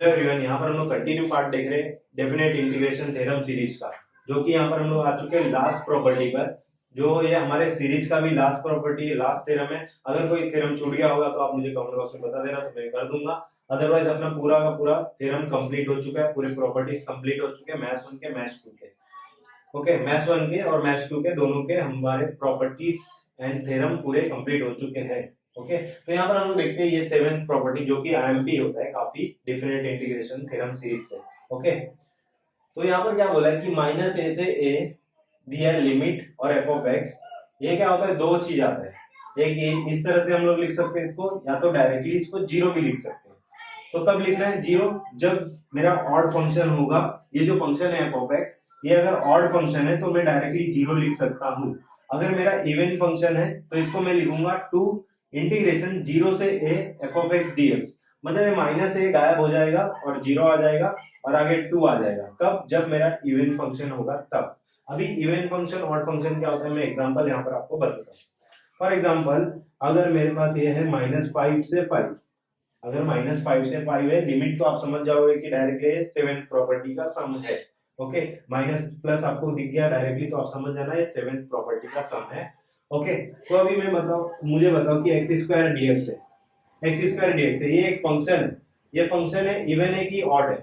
Everyone, यहाँ पर हम लोग कंटिन्यू पार्ट देख रहे हैं डेफिनेट इंटीग्रेशन थ्योरम सीरीज का, जो कि यहाँ पर हम लोग आ चुके हैं लास्ट प्रॉपर्टी पर। जो ये हमारे सीरीज का भी लास्ट प्रॉपर्टी है, लास्ट थ्योरम है। अगर कोई थ्योरम छूट गया होगा तो आप मुझे कमेंट बॉक्स में बता देना, तो मैं कर दूंगा। अदरवाइज अपना पूरा का पूरा थ्योरम कंप्लीट हो चुका है, पूरे प्रॉपर्टीज कंप्लीट हो चुके हैं, मैथ्स 1 के मैथ्स 2 के। ओके, मैथ्स 1 के और मैथ्स 2 के दोनों के हमारे प्रॉपर्टीज एंड थ्योरम पूरे कंप्लीट हो चुके हैं। ओके, तो यहाँ पर हम लोग देखते हैं ये 7th प्रॉपर्टी, जो कि आईएमपी होता है, काफी डिफरेंट इंटीग्रेशन थ्योरम सीरीज है। ओके, तो यहाँ पर क्या बोला है कि माइनस ए से ए दिया है लिमिट और एफ ऑफ एक्स। ये क्या होता है, दो चीज आता है। एक ये इस तरह से हम लोग लिख सकते हैं इसको, या तो डायरेक्टली इसको जीरो भी लिख सकते हैं। तो कब लिखना है जीरो, जब मेरा ऑड फंक्शन होगा। ये जो फंक्शन है एफ ऑफ एक्स, ये अगर ऑड फंक्शन है तो मैं डायरेक्टली जीरो लिख सकता हूँ। अगर मेरा इवन फंक्शन है तो इसको मैं लिखूंगा टू इंटीग्रेशन जीरो से A F of x D x. मतलब ये माइनस ए गायब हो जाएगा और जीरो आ जाएगा और आगे टू आ जाएगा। कब, जब मेरा इवन फंक्शन होगा तब। अभी इवन फंक्शन ऑड फंक्शन क्या होता है, मैं एग्जांपल यहाँ पर आपको बताता हूँ। फॉर एग्जांपल, अगर मेरे पास ये है -5 से 5, अगर -5 से 5 है लिमिट, तो आप समझ जाओगे कि डायरेक्टली 7th प्रॉपर्टी का सम है। ओके, माइनस प्लस आपको दिख गया डायरेक्टली, तो आप समझ जाना ये 7th प्रॉपर्टी का सम है। ओके, तो अभी मुझे बताओ कि एक्स स्क्वायर डीएक्स है, एक्स स्क्वायर डीएक्स है, ये एक फंक्शन है। ये फंक्शन है इवन है कि ऑड है।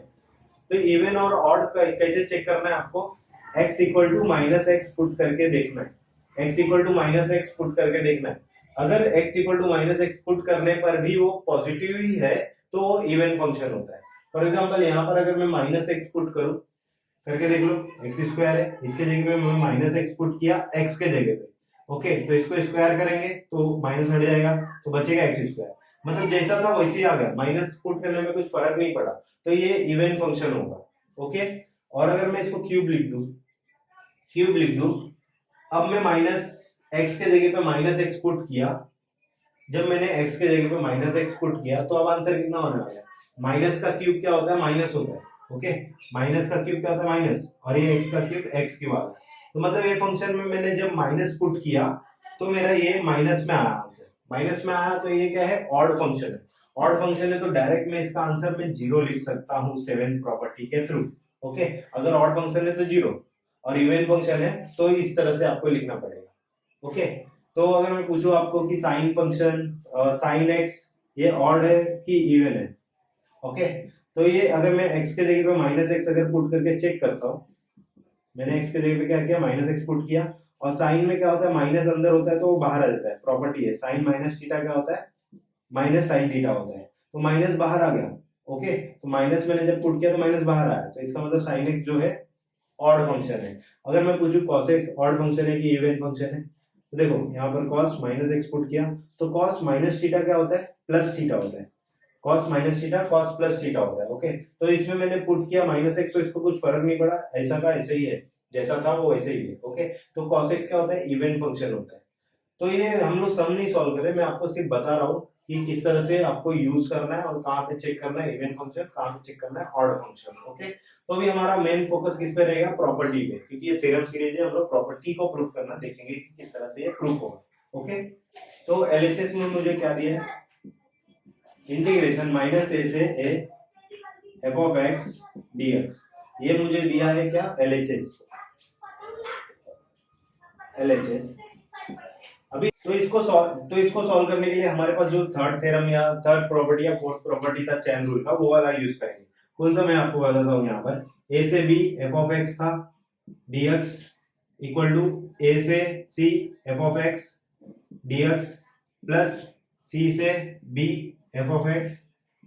तो इवन और ऑड कैसे चेक करना है आपको, x equal to minus x put करके देखना है। x equal to minus x put करके देखना है। अगर x equal to minus x put करने पर भी वो पॉजिटिव ही है तो वो इवन फंक्शन होता है। फॉर एग्जांपल, यहाँ पर अगर मैं माइनस एक्स पुट करूं, करके देख लो, एक्स स्क्वायर है, इसके जगह पे मैं माइनस एक्स पुट किया x के जगह पे। ओके, तो इसको स्क्वायर करेंगे तो माइनस हट जाएगा, तो बचेगा एक्स स्क्वायर। मतलब जैसा था वैसे ही आ गया, माइनस पुट करने में कुछ फर्क नहीं पड़ा, तो ये इवन फंक्शन होगा। ओके, और अगर मैं इसको क्यूब लिख दूं, अब मैं माइनस एक्स के जगह पे माइनस एक्स पुट किया। जब मैंने एक्स के जगह पे माइनस एक्स पुट किया तो अब आंसर कितना होने वाला है, माइनस का क्यूब क्या होता है, माइनस होता है। ओके, माइनस का क्यूब क्या होता है, माइनस, और ये एक्स का क्यूब एक्स क्यूब आ गया। तो मतलब ये फंक्शन में मैंने जब माइनस पुट किया तो मेरा ये माइनस में आया, आंसर माइनस में आया। तो ये क्या है, ऑड फंक्शन है। ऑड फंक्शन है तो डायरेक्ट में इसका आंसर मैं जीरो लिख सकता हूँ 7th प्रॉपर्टी के थ्रू। ओके, अगर ऑड फंक्शन है तो जीरो, और इवन फंक्शन है तो इस तरह से आपको लिखना पड़ेगा। ओके, तो अगर मैं पूछूं आपको कि साइन फंक्शन साइन एक्स ये ऑड है कि इवन है। ओके, तो ये अगर मैं x के जगह पे माइनस एक्स अगर पुट करके चेक करता हूँ, मैंने x के जगह पे क्या किया, माइनस एक्स पुट किया, और साइन में क्या होता है, माइनस अंदर होता है तो वो बाहर आ जाता है। प्रॉपर्टी है साइन माइनस थीटा क्या होता है, माइनस साइन थीटा होता है, तो माइनस बाहर आ गया। ओके, तो माइनस मैंने जब पुट किया तो माइनस बाहर आया, तो इसका मतलब साइन एक्स जो है ऑड फंक्शन है। अगर मैं पूछूं कॉस एक्स ऑड फंक्शन है कि इवन फंक्शन है, तो देखो यहाँ पर कॉस माइनस एक्स पुट किया, तो कॉस माइनस थीटा क्या होता है, प्लस थीटा होता है। Cos minus theta cos plus theta होता है। ओके, तो इसमें मैंने पुट किया माइनस एक्स, तो इसको कुछ फर्क नहीं पड़ा, ऐसा का ऐसे ही है, जैसा था वो वैसे ही है। ओके, तो कॉस एक्स क्या होता है, इवन फंक्शन होता है। तो ये हम लोग सम नहीं सॉल्व कर रहे, मैं आपको सिर्फ बता रहा हूँ कि किस तरह से आपको यूज करना है और कहाँ पे चेक करना है इवन फंक्शन, कहाँ पे चेक करना है ऑड फंक्शन। ओके, तो अभी हमारा मेन फोकस किस पे रहेगा, प्रॉपर्टी पे, क्योंकि ये थ्योरम सीरीज है, हम लोग प्रॉपर्टी को प्रूव करना देखेंगे कि किस तरह से ये प्रूफ होगा। ओके, तो एलएचएस में मुझे क्या दिया है, इंटीग्रेशन माइनस ए से A F of x dx, ये मुझे दिया है क्या, एलएचएस। अभी तो इसको सॉल्व करने के लिए हमारे पास जो थर्ड थ्योरम या थर्ड प्रॉपर्टी या फोर्थ प्रॉपर्टी था चैन रूल का, वो वाला यूज करेंगे। कौन सा, मैं आपको बताता हूँ। यहाँ पर ए से बी एफ ऑफ एक्स था डीएक्स इक्वल टू ए से C F of x DX plus C से B F of x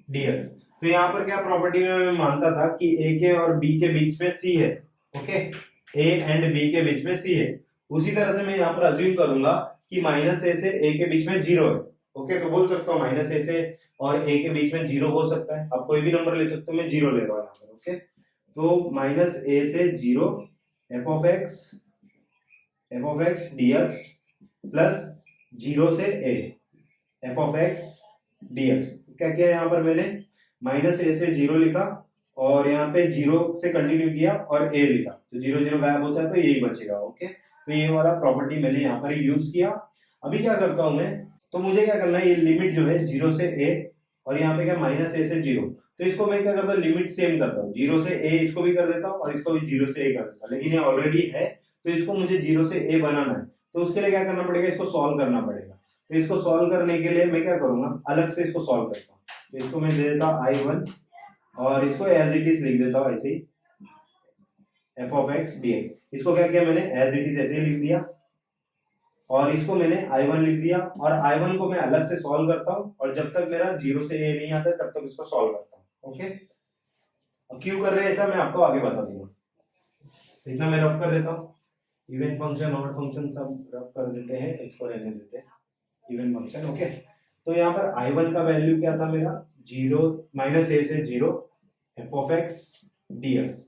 DX. तो यहाँ पर क्या प्रॉपर्टी में मैं मानता था कि ए के और बी के बीच में सी है। ओके, ए एंड बी के बीच में सी है। उसी तरह से मैं यहाँ पर अज्यूम करूंगा कि माइनस ए से ए के बीच में जीरो है। ओके, तो बोल सकता हूँ माइनस ए से और ए के बीच में जीरो हो सकता है, आप कोई भी नंबर ले सकते हो, मैं जीरो ले रहा हूँ यहाँ पर। ओके, तो माइनस ए से zero F of x DX plus zero से A F of x DX. क्या किया यहाँ पर मैंने, माइनस ए से जीरो लिखा और यहाँ पे जीरो से कंटिन्यू किया और ए लिखा, तो जीरो जीरो गायब होता है तो यही बचेगा। ओके, तो ये वाला प्रॉपर्टी मैंने यहाँ पर यूज किया। अभी क्या करता हूं मैं, तो मुझे क्या करना है, ये लिमिट जो है जीरो से ए और यहाँ पे क्या माइनस ए से जीरो, तो इसको मैं क्या करता हूँ, लिमिट सेम करता हूँ, 0 से a इसको भी कर देता हूँ और इसको भी 0 से a कर देता हूँ, लेकिन ये ऑलरेडी है तो इसको मुझे 0 से a बनाना है, तो उसके लिए क्या करना पड़ेगा, इसको सॉल्व करना पड़ेगा। तो इसको सॉल्व करने के लिए मैं क्या करूंगा, अलग से इसको सॉल्व करता हूँ। तो इसको मैं दे देता हूँ I1 और इसको एज इट इज लिख देता हूँ ऐसे ही, f of x dx। इसको क्या किया मैंने, एज इट इज ऐसे ही लिख दिया और इसको मैंने I1 लिख दिया और I1 को मैं अलग से सॉल्व करता हूँ और जब तक मेरा 0 से a नहीं आता तब तक इसको सॉल्व करता हूँ। ओके, क्यों कर रहे हैं ऐसा मैं आपको आगे बता दूंगा। तो इतना मैं रफ कर देता हूँ, इवन फंक्शन ऑड फंक्शन सब रफ कर देते हैं, इसको रहने देते हैं इवन फंक्शन। ओके, तो यहाँ पर I1 का वैल्यू क्या था मेरा, 0 माइनस a से 0 f of x dx।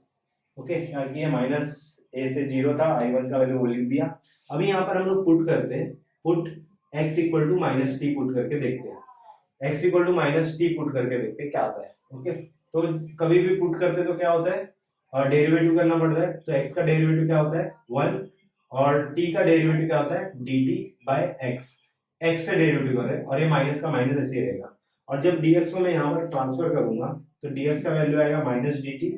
Okay, ये माइनस a से 0 था, I1 का वैल्यू वो लिख दिया। अभी यहाँ पर हम लोग पुट करते हैं, put x equal to minus t put करके देखते हैं, x equal to minus t put करके देखते हैं क्या आता है। ओके, तो कभी भी पुट करते तो क्या होता है, और डेरिवेटिव करना पड़ता है। तो x का डेरिवेटिव क्या होता है 1 और t का डेरिवेटिव क्या होता है dt बाय x, x से डेरिवेटिव कर रहे हैं और ये माइनस का माइनस ऐसे ही रहेगा। और जब dx को मैं यहाँ पर ट्रांसफर करूंगा तो dx का वैल्यू आएगा माइनस dt।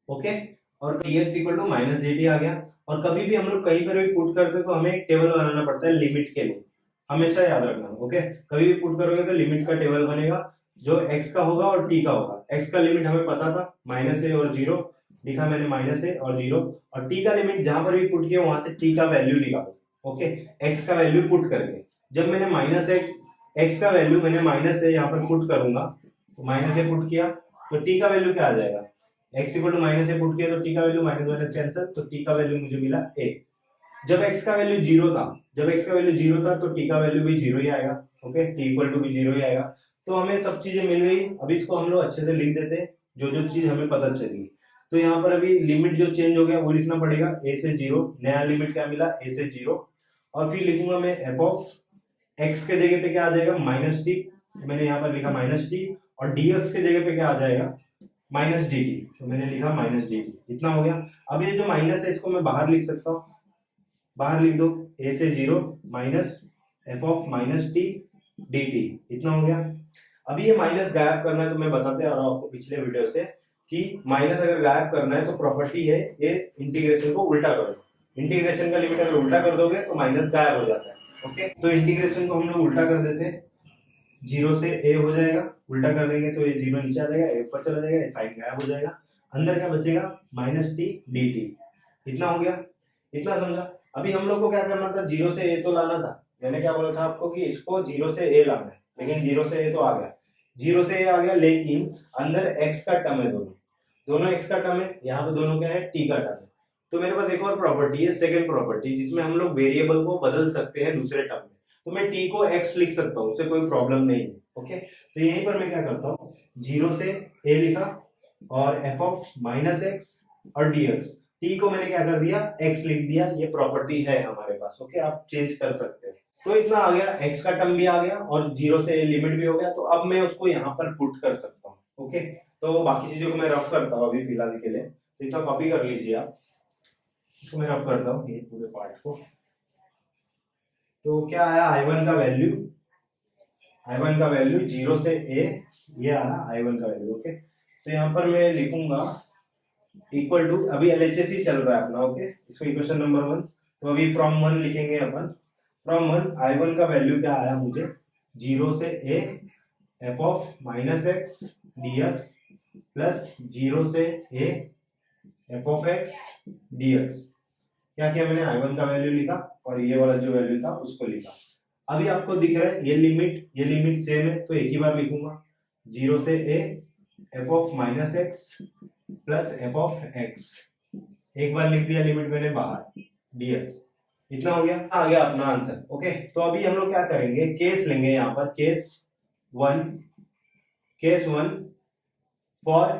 ओके, और dx equal to minus dt आ गया। और कभी भी हम लोग कहीं पर भी पुट करते हैं तो हमें एक टेबल बनाना पड़ता है लिमिट के लिए, हमेशा याद रखना। ओके, कभी भी पुट करोगे तो लिमिट का टेबल बनेगा जो x का होगा और t का होगा। x का लिमिट हमें पता था माइनस ए और 0 लिखा मैंने, माइनस ए और 0, और t का लिमिट जहां पर भी पुट किया वहां से t का वैल्यू निकालो। ओके, x का वैल्यू पुट करके जब मैंने माइनस ए x का वैल्यू मैंने माइनस ए यहाँ पर पुट करूंगा, तो माइनस ए पुट किया तो t का वैल्यू क्या आ जाएगा, x equal to minus a put किया तो t का वैल्यू माइनस माइनस कैंसिल, तो t का वैल्यू मुझे मिला a। जब x का वैल्यू 0 था, जब x का वैल्यू 0 था तो t का वैल्यू भी 0 ही आएगा। ओके, t इक्वल टू भी 0 ही आएगा। तो हमें सब चीजें मिल गई। अब इसको हम लोग अच्छे से लिख देते हैं जो जो चीज हमें पता चली। तो यहाँ पर अभी लिमिट जो चेंज हो गया वो लिखना पड़ेगा, a से 0, नया लिमिट क्या मिला a से 0, और फिर लिखूंगा मैं f ऑफ x के जगह पे क्या आ जाएगा माइनस टी, मैंने यहाँ पर लिखा माइनस टी, और dx के जगह पे क्या आ जाएगा माइनस डी टी, तो मैंने लिखा माइनस डी टी। इतना हो गया। अब ये जो माइनस है इसको मैं बाहर लिख सकता हूँ, बाहर लिख दो a से 0 minus f of minus T D T, इतना हो गया। अभी ये माइनस गायब करना है तो मैं बताते आ रहा हूँ आपको पिछले वीडियो से कि माइनस अगर गायब करना है तो प्रॉपर्टी है ये इंटीग्रेशन को उल्टा करो। इंटीग्रेशन का लिमिट अगर उल्टा कर दोगे तो माइनस गायब हो जाता है। ओके, तो इंटीग्रेशन को हम लोग उल्टा कर देते हैं, 0 से a हो जाएगा, उल्टा कर देंगे तो ये 0 नीचे आ जाएगा, a ऊपर चला जाएगा, ये साइन गायब हो जाएगा, अंदर क्या बचेगा माइनस टी डी टी। इतना हो गया, इतना समझा। अभी हम लोग को क्या करना था, 0 से a तो लाना था। मैंने क्या बोला था आपको कि इसको 0 से a लाना है, लेकिन 0 से a तो आ गया, 0 से a आ गया, लेकिन अंदर x का टर्म है, दोनों x का टर्म है, यहाँ पे दोनों क्या है t का टर्म है। तो मेरे पास एक और प्रॉपर्टी है, सेकंड प्रॉपर्टी, जिसमें हम लोग वेरिएबल को बदल सकते हैं दूसरे टर्म में। तो मैं t को x लिख सकता हूँ, उससे कोई प्रॉब्लम नहीं है। ओके, तो यहीं पर मैं क्या करता हूँ, 0 से a लिखा और f ऑफ माइनस एक्स और dx, t को मैंने क्या कर दिया x लिख दिया, ये प्रॉपर्टी है हमारे पास। ओके, आप चेंज कर सकते हैं। तो इतना आ गया, x का टर्म भी आ गया और 0 से लिमिट भी हो गया, तो अब मैं उसको यहाँ पर पुट कर सकता हूँ। ओके, तो बाकी चीजों को मैं रफ करता हूँ अभी फिलहाल के लिए, तो इतना कॉपी कर लीजिए आप, इसको मैं रफ करता हूँ ये पूरे पार्ट को। तो क्या आया I1 का वैल्यू, I1 का वैल्यू 0 से a, ये आया I1 का वैल्यू। ओके, तो यहाँ पर मैं लिखूंगा इक्वल टू, अभी LHS ही चल रहा है अपना। ओके, इसको इक्वेशन नंबर 1, तो अभी फ्रॉम 1 लिखेंगे अपन। फ्रॉम 1 I1 का वैल्यू क्या आया मुझे, 0 से a f of minus x dx plus 0 से a f of x dx। क्या किया मैंने, I1 का वैल्यू लिखा और ये वाला जो वैल्यू था उसको लिखा। अभी आपको दिख रहा है ये लिमिट सेम है, तो एक ही बार लिखूंगा, 0 से a f of minus x plus f of x, एक बार लिख दिया लिमिट मैंने बाहर dx। इतना हो गया, आ गया अपना आंसर। ओके, तो अभी हम लोग क्या करेंगे, केस लेंगे यहाँ पर, case one for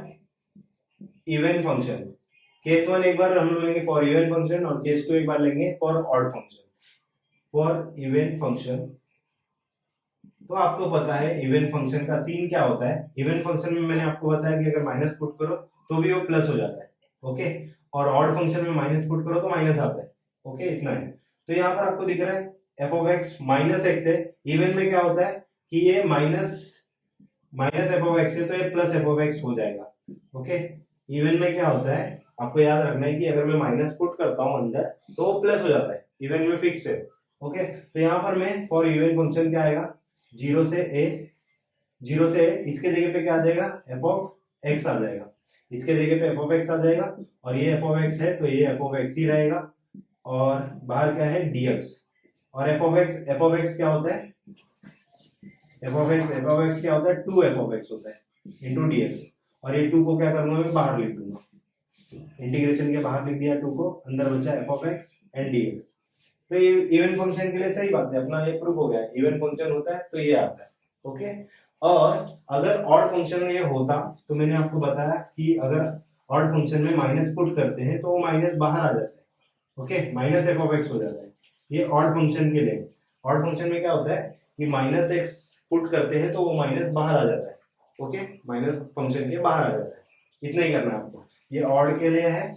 even function. Case 1 एक बार हम लोग लेंगे फॉर इवन फंक्शन और केस 2 एक बार लेंगे for odd function. For even function, तो आपको पता है इवन फंक्शन का सीन क्या होता है। इवन फंक्शन में मैंने आपको बताया कि अगर माइनस पुट करो तो भी वो प्लस हो जाता है। ओके, और ऑड फंक्शन में माइनस पुट करो तो माइनस आता है। ओके, इतना है। तो यहाँ पर आपको दिख रहा है f of x minus x है। इवन में क्या होता है कि ये माइनस एफ ऑफ एक्स है तो ये प्लस एफ ऑफ एक्स हो जाएगा। ओके, इवन में क्या होता है आपको याद रखना है कि अगर मैं माइनस पुट करता हूँ अंदर तो वो प्लस हो जाता है, इवन में फिक्स है। ओके, तो यहाँ पर मैं फॉर इवन फंक्शन क्या आएगा, जीरो से ए इसके जगह पे क्या आ जाएगा, एफ ऑफ एक्स आ जाएगा, इसके जगह पे एफ ऑफ एक्स आ जाएगा, और ये एफ ऑफ एक्स है तो ये एफ ऑफ एक्स ही रहेगा, और बाहर क्या है dx, और एफ ऑफ एक्स क्या होता है, एफ ऑफ एक्स क्या होता है, 2 एफ ऑफ एक्स होता है इंटू dx, और ये 2 को क्या करूंगा मैं बाहर लिख दूंगा, इंटीग्रेशन के बाहर लिख दिया 2 को, अंदर बचा F of x and dx। तो ये इवन फंक्शन के लिए सही बात है, अपना ये प्रूफ हो गया, इवन फंक्शन होता है तो ये आता है। ओके, और अगर ऑड फंक्शन में ये होता तो मैंने आपको बताया कि अगर ऑड फंक्शन में माइनस पुट करते हैं तो वो माइनस बाहर आ जाता है। Okay, minus F of x हो जाता है, ये ऑड फंक्शन के लिए। ऑड फंक्शन में क्या होता है कि माइनस एक्स पुट करते हैं तो वो माइनस बाहर आ जाता है। ओके, माइनस फंक्शन के बाहर आ जाता है, इतना ही करना है आपको। ये ऑड के लिए है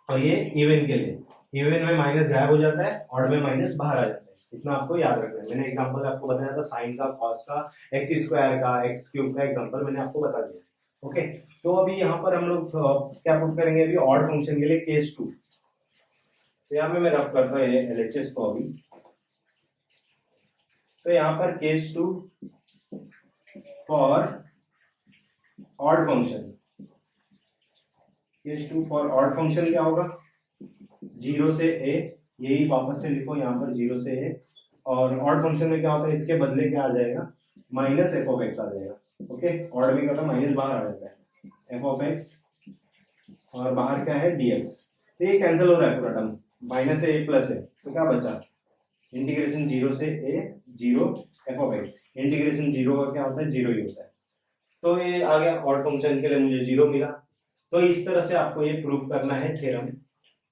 और ये इवन के लिए, इवन में माइनस गायब हो जाता है, ऑड में माइनस बाहर आ जाता है, इतना आपको याद रखना है। मैंने एग्जांपल आपको बताया था साइन का, कॉस का, एक्स स्क्वायर का, एक्स क्यूब का एग्जांपल मैंने आपको बता दिया। ओके, तो अभी यहाँ पर हम लोग क्या पुट करेंगे, अभी ऑड फंक्शन के लिए केस 2। तो यहाँ पे मैं रफ करता हूँ ये एलएचएस को अभी। तो यहाँ पर case 2 for odd function, case 2 for odd function क्या होगा, 0 से a, यही वापस से लिखो यहाँ पर 0 से a, और ऑड फंक्शन में क्या होता है, इसके बदले क्या आ जाएगा, माइनस एफ ऑफ एक्स आ जाएगा। ओके, ऑड में क्या होता है माइनस बाहर आ जाता है, एफ ऑफ एक्स और बाहर क्या है dx, तो ये कैंसिल हो रहा है पूरा टर्म, माइनस है, ए प्लस है, तो क्या बचा, इंटीग्रेशन 0 से a 0 F of x, integration 0 का क्या होता है, 0 ही होता है। तो ये आ गया ऑड फंक्शन के लिए मुझे 0 मिला। तो इस तरह से आपको ये प्रूफ करना है थ्योरम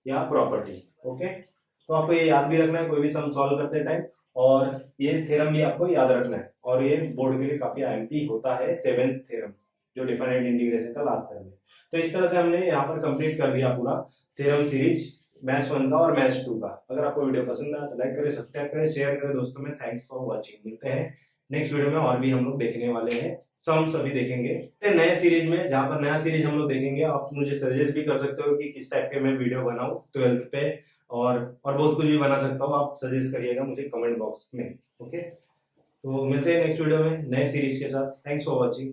या प्रॉपर्टी। ओके, तो आपको ये याद भी रखना है कोई भी सम सॉल्व करते टाइम, और ये थ्योरम भी आपको याद रखना है, और ये बोर्ड के लिए काफी आईएमपी होता है 7th थ्योरम, जो डिफाइनाइट इंटीग्रेशन का लास्ट थ्योरम है। तो इस तरह से हमने यहाँ पर कंप्लीट कर दिया पूरा थ्योरम सीरीज मैथ्स 1 का और मैथ्स 2 का। अगर आपको वीडियो पसंद आया तो लाइक करें, सब्सक्राइब करें, शेयर करें दोस्तों में। थैंक्स फॉर वॉचिंग, मिलते हैं नेक्स्ट वीडियो में, और भी हम लोग देखने वाले हैं, सम्स अभी देखेंगे नए सीरीज में, जहां पर नया सीरीज हम लोग देखेंगे। आप मुझे सजेस्ट भी कर सकते हो कि किस टाइप के मैं वीडियो बनाऊं 12th पे, और बहुत कुछ भी बना सकता हूँ, आप सजेस्ट करिएगा मुझे कमेंट बॉक्स में। ओके, तो मिलते हैं नेक्स्ट वीडियो में नए सीरीज के साथ। Thanks for watching.